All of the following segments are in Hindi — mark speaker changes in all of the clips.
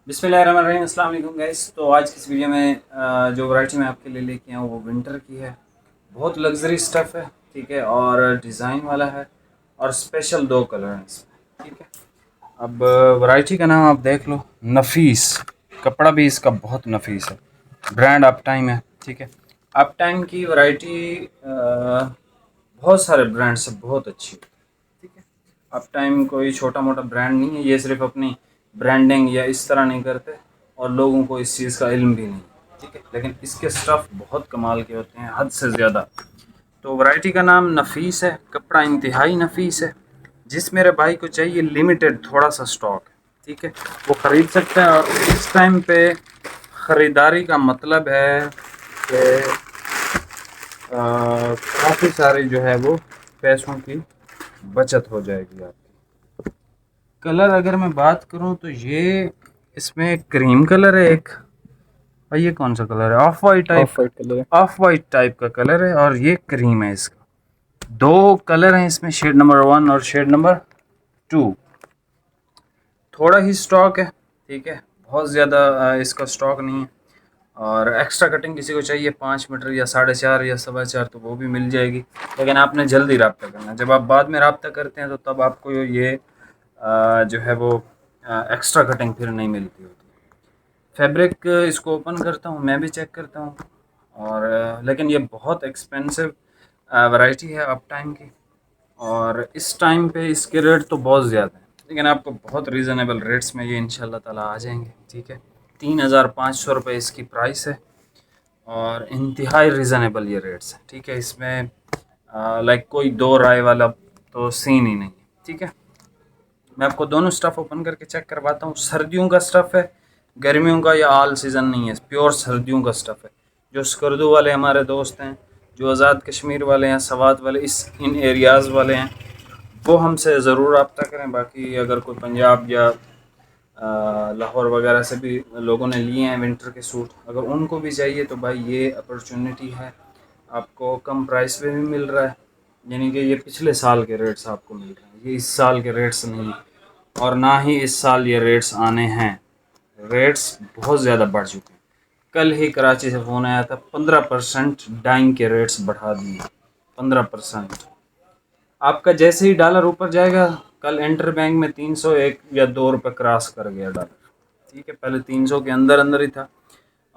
Speaker 1: बिस्मिल्लाहिर्रहमानिर्रहीम, अस्सलाम वालेकुम गाइस। तो आज की इस वीडियो में जो वैरायटी मैं आपके लिए लेके आया हूँ वो विंटर की है। बहुत लग्जरी स्टफ़ है, ठीक है, और डिज़ाइन वाला है और स्पेशल दो कलर हैं इसमें, ठीक है। अब वैरायटी का नाम आप देख लो, नफीस। कपड़ा भी इसका बहुत नफीस है। ब्रांड अप टाइम है, ठीक है। अप टाइम की वैरायटी बहुत सारे ब्रांड से बहुत अच्छी है, ठीक है। अप टाइम कोई छोटा मोटा ब्रांड नहीं है, ये सिर्फ अपनी ब्रांडिंग या इस तरह नहीं करते और लोगों को इस चीज़ का इल्म भी नहीं, ठीक है। लेकिन इसके स्टफ़ बहुत कमाल के होते हैं, हद से ज़्यादा। तो वैरायटी का नाम नफीस है, कपड़ा इंतहाई नफीस है। जिस मेरे भाई को चाहिए लिमिटेड थोड़ा सा स्टॉक है, ठीक है, वो ख़रीद सकते हैं। और इस टाइम पे ख़रीदारी का मतलब है कि काफ़ी सारी जो है वो पैसों की बचत हो जाएगी आपकी। कलर अगर मैं बात करूं तो ये इसमें क्रीम कलर है एक, और ये कौन सा कलर है, of white type
Speaker 2: of white colour है।
Speaker 1: ऑफ वाइट टाइप का कलर है, और ये क्रीम है। इसका दो कलर हैं इसमें, शेड नंबर 1 और शेड नंबर 2। थोड़ा ही स्टॉक है, ठीक है, बहुत ज़्यादा इसका स्टॉक नहीं है। और एक्स्ट्रा कटिंग किसी को चाहिए 5 मीटर या 4.5 या 4.25 तो वो भी मिल जाएगी। लेकिन आपने जल्दी रब्ता करना है। जब आप बाद में रब्ता करते हैं तो तब आपको ये जो है वो एक्स्ट्रा कटिंग फिर नहीं मिलती होती। फैब्रिक इसको ओपन करता हूँ, मैं भी चेक करता हूँ। और लेकिन ये बहुत एक्सपेंसिव वैरायटी है अप टाइम की, और इस टाइम पे इसके रेट तो बहुत ज़्यादा हैं, लेकिन आपको बहुत रीज़नेबल रेट्स में ये इंशाल्लाह ताला आ जाएंगे, ठीक है। 3,500 रुपये इसकी प्राइस है और इंतहाई रीज़नेबल ये रेट्स हैं, ठीक है। इसमें लाइक कोई दो राय वाला तो सीन ही नहीं है, ठीक है। मैं आपको दोनों स्टफ़ ओपन करके चेक करवाता हूँ। सर्दियों का स्टफ़ है, गर्मियों का या ऑल सीज़न नहीं है, प्योर सर्दियों का स्टफ़ है। जो स्कर्दू वाले हमारे दोस्त हैं, जो आज़ाद कश्मीर वाले हैं, सवात वाले, इन एरियाज़ वाले हैं, वो हमसे ज़रूर रब्ता करें। बाकी अगर कोई पंजाब या लाहौर वगैरह से भी लोगों ने लिए हैं विंटर के सूट, अगर उनको भी चाहिए तो भाई ये अपॉर्चुनिटी है, आपको कम प्राइस पे भी मिल रहा है। यानी कि ये पिछले साल के रेट्स आपको मिल रहे हैं, ये इस साल के रेट्स नहीं, और ना ही इस साल ये रेट्स आने हैं। रेट्स बहुत ज़्यादा बढ़ चुके हैं। कल ही कराची से फ़ोन आया था, 15% डाइंग के रेट्स बढ़ा दिए, 15%। आपका जैसे ही डॉलर ऊपर जाएगा, कल इंटर बैंक में 301 या 2 रुपये क्रॉस कर गया डॉलर, ठीक है। पहले 300 के अंदर अंदर ही था,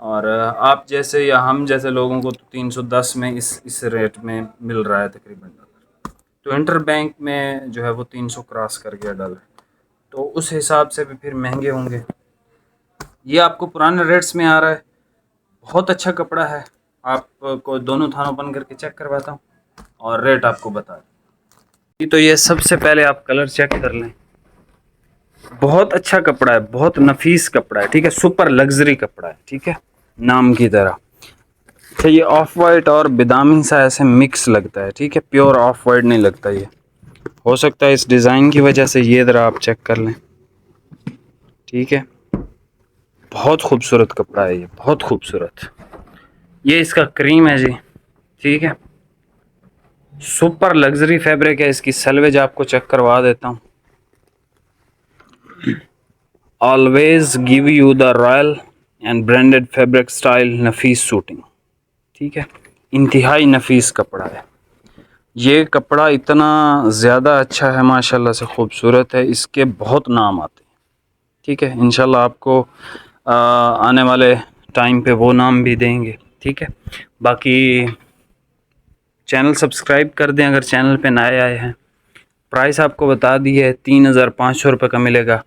Speaker 1: और आप जैसे या हम जैसे लोगों को तो 310 में इस रेट में मिल रहा है तकरीबन डॉलर। तो इंटर बैंक में जो है वो 300 क्रॉस कर गया डॉलर, तो उस हिसाब से भी फिर महंगे होंगे। ये आपको पुराने रेट्स में आ रहा है, बहुत अच्छा कपड़ा है। आपको दोनों थानों बन करके चेक करवाता हूँ और रेट आपको बता दूँ। तो ये सबसे पहले आप कलर चेक कर लें। बहुत अच्छा कपड़ा है, बहुत नफीस कपड़ा है, ठीक है, सुपर लग्जरी कपड़ा है, ठीक है, नाम की तरह। अच्छा, ये ऑफ वाइट और बादामी सा ऐसे मिक्स लगता है, ठीक है, प्योर ऑफ वाइट नहीं लगता ये। हो सकता है इस डिज़ाइन की वजह से। ये ज़रा आप चेक कर लें, ठीक है। बहुत खूबसूरत कपड़ा है ये, बहुत खूबसूरत। ये इसका क्रीम है जी, ठीक है, सुपर लग्जरी फैब्रिक है। इसकी सलवेज आपको चेक करवा देता हूँ। Always give you the royal and branded fabric style नफीस सूटिंग, ठीक है, इंतहाई नफीस कपड़ा है। ये कपड़ा इतना ज़्यादा अच्छा है, माशाल्लाह से खूबसूरत है, इसके बहुत नाम आते हैं, ठीक है। इंशाल्लाह आपको आने वाले टाइम पे वो नाम भी देंगे, ठीक है। बाकी चैनल सब्सक्राइब कर दें अगर चैनल पे नए आए हैं। प्राइस आपको बता दी है, 3,500 रुपये का मिलेगा,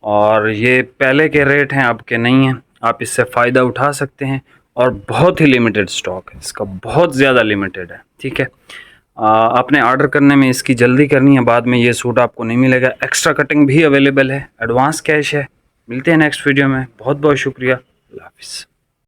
Speaker 1: और ये पहले के रेट हैं, अब के नहीं हैं। आप इससे फ़ायदा उठा सकते हैं, और बहुत ही लिमिटेड स्टॉक है इसका, बहुत ज़्यादा लिमिटेड है, ठीक है। आपने ऑर्डर करने में इसकी जल्दी करनी है, बाद में ये सूट आपको नहीं मिलेगा। एक्स्ट्रा कटिंग भी अवेलेबल है, एडवांस कैश है। मिलते हैं नेक्स्ट वीडियो में, बहुत बहुत शुक्रिया, अल्लाह हाफ़िज़।